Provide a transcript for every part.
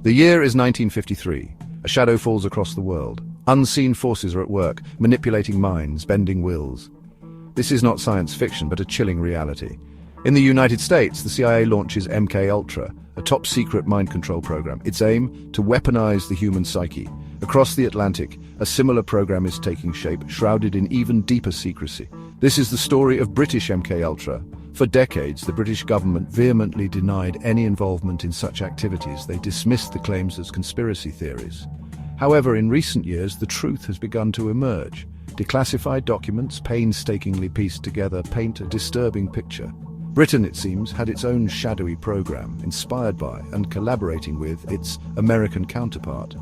The year is 1953. A shadow falls across the world. Unseen forces are at work, manipulating minds, bending wills. This is not science fiction, but a chilling reality. In the United States, the CIA launches MK-Ultra, a top-secret mind control program. Its aim, to weaponize the human psyche. Across the Atlantic, a similar program is taking shape, shrouded in even deeper secrecy. This is the story of British MK-Ultra. For decades, the British government vehemently denied any involvement in such activities. They dismissed the claims as conspiracy theories. However, in recent years, the truth has begun to emerge. Declassified documents, painstakingly pieced together, paint a disturbing picture. Britain, it seems, had its own shadowy program, inspired by and collaborating with its American counterpart.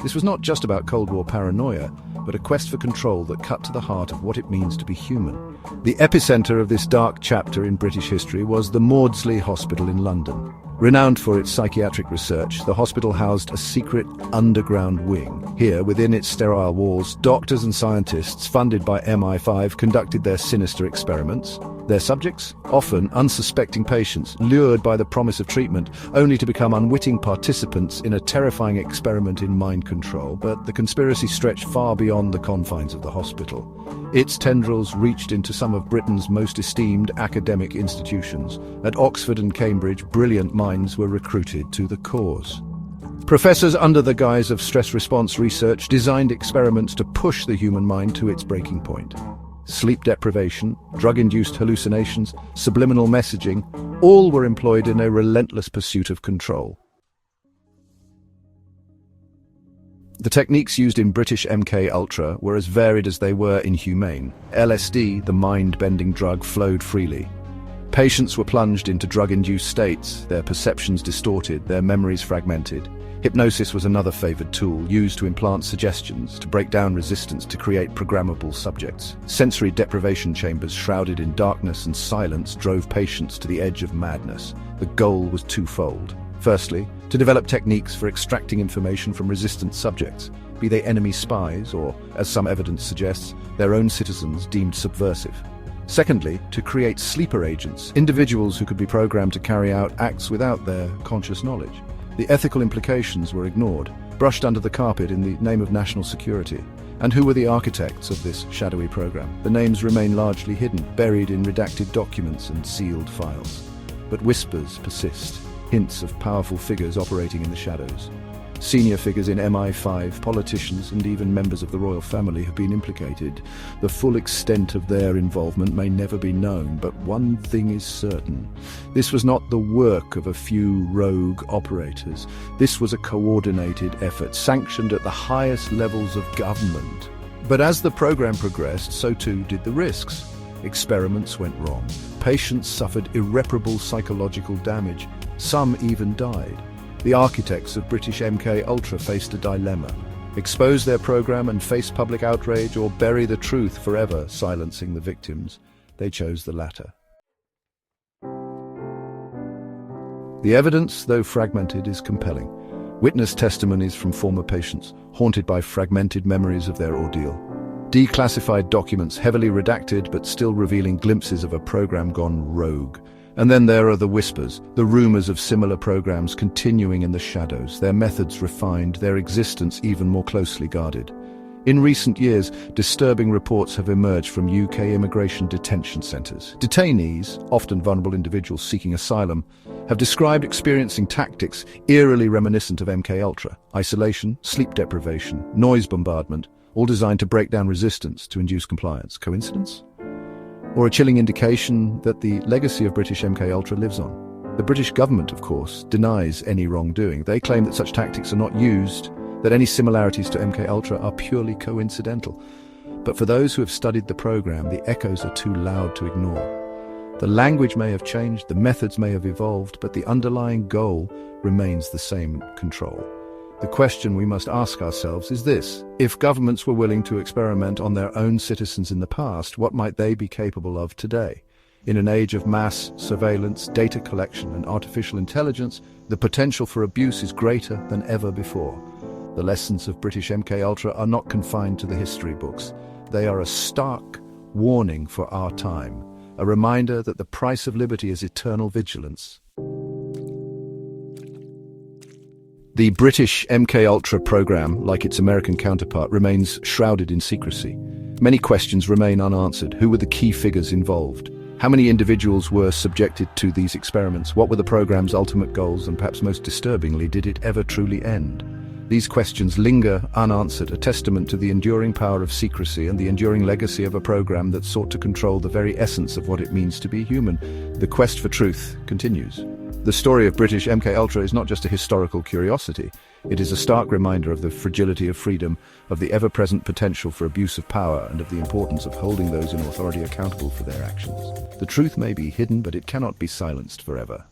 This was not just about Cold War paranoia, but a quest for control that cut to the heart of what it means to be human. The epicenter of this dark chapter in British history was the Maudsley Hospital in London. Renowned for its psychiatric research, the hospital housed a secret underground wing. Here, within its sterile walls, doctors and scientists funded by MI5 conducted their sinister experiments. Their subjects? Often unsuspecting patients, lured by the promise of treatment, only to become unwitting participants in a terrifying experiment in mind control. But the conspiracy stretched far beyond the confines of the hospital. Its tendrils reached into some of Britain's most esteemed academic institutions. At Oxford and Cambridge, brilliant minds were recruited to the cause. Professors, under the guise of stress response research, designed experiments to push the human mind to its breaking point. Sleep deprivation, drug-induced hallucinations, subliminal messaging, all were employed in a relentless pursuit of control. The techniques used in British MK-Ultra were as varied as they were inhumane. LSD, the mind-bending drug, flowed freely. Patients were plunged into drug-induced states, their perceptions distorted, their memories fragmented. Hypnosis was another favored tool, used to implant suggestions, to break down resistance, to create programmable subjects. Sensory deprivation chambers shrouded in darkness and silence drove patients to the edge of madness. The goal was twofold. Firstly, to develop techniques for extracting information from resistant subjects, be they enemy spies or, as some evidence suggests, their own citizens deemed subversive. Secondly, to create sleeper agents, individuals who could be programmed to carry out acts without their conscious knowledge. The ethical implications were ignored, brushed under the carpet in the name of national security. And who were the architects of this shadowy program? The names remain largely hidden, buried in redacted documents and sealed files. But whispers persist, hints of powerful figures operating in the shadows. Senior figures in MI5, politicians, and even members of the royal family have been implicated. The full extent of their involvement may never be known, but one thing is certain. This was not the work of a few rogue operators. This was a coordinated effort, sanctioned at the highest levels of government. But as the program progressed, so too did the risks. Experiments went wrong. Patients suffered irreparable psychological damage. Some even died. The architects of British MK-Ultra faced a dilemma: expose their program and face public outrage, or bury the truth forever, silencing the victims. They chose the latter. The evidence, though fragmented, is compelling. Witness testimonies from former patients, haunted by fragmented memories of their ordeal. Declassified documents, heavily redacted but still revealing glimpses of a program gone rogue. And then there are the whispers, the rumors of similar programs continuing in the shadows, their methods refined, their existence even more closely guarded. In recent years, disturbing reports have emerged from UK immigration detention centres. Detainees, often vulnerable individuals seeking asylum, have described experiencing tactics eerily reminiscent of MK-Ultra: isolation, sleep deprivation, noise bombardment, all designed to break down resistance to induce compliance. Coincidence? Or a chilling indication that the legacy of British MK-Ultra lives on? The British government, of course, denies any wrongdoing. They claim that such tactics are not used, that any similarities to MK-Ultra are purely coincidental. But for those who have studied the program, the echoes are too loud to ignore. The language may have changed, the methods may have evolved, but the underlying goal remains the same: control. The question we must ask ourselves is this: if governments were willing to experiment on their own citizens in the past, what might they be capable of today? In an age of mass surveillance, data collection, and artificial intelligence, the potential for abuse is greater than ever before. The lessons of British MK-Ultra are not confined to the history books. They are a stark warning for our time, a reminder that the price of liberty is eternal vigilance. The British MK-Ultra program, like its American counterpart, remains shrouded in secrecy. Many questions remain unanswered. Who were the key figures involved? How many individuals were subjected to these experiments? What were the program's ultimate goals? And perhaps most disturbingly, did it ever truly end? These questions linger unanswered, a testament to the enduring power of secrecy and the enduring legacy of a program that sought to control the very essence of what it means to be human. The quest for truth continues. The story of British MK-Ultra is not just a historical curiosity. It is a stark reminder of the fragility of freedom, of the ever-present potential for abuse of power, and of the importance of holding those in authority accountable for their actions. The truth may be hidden, but it cannot be silenced forever.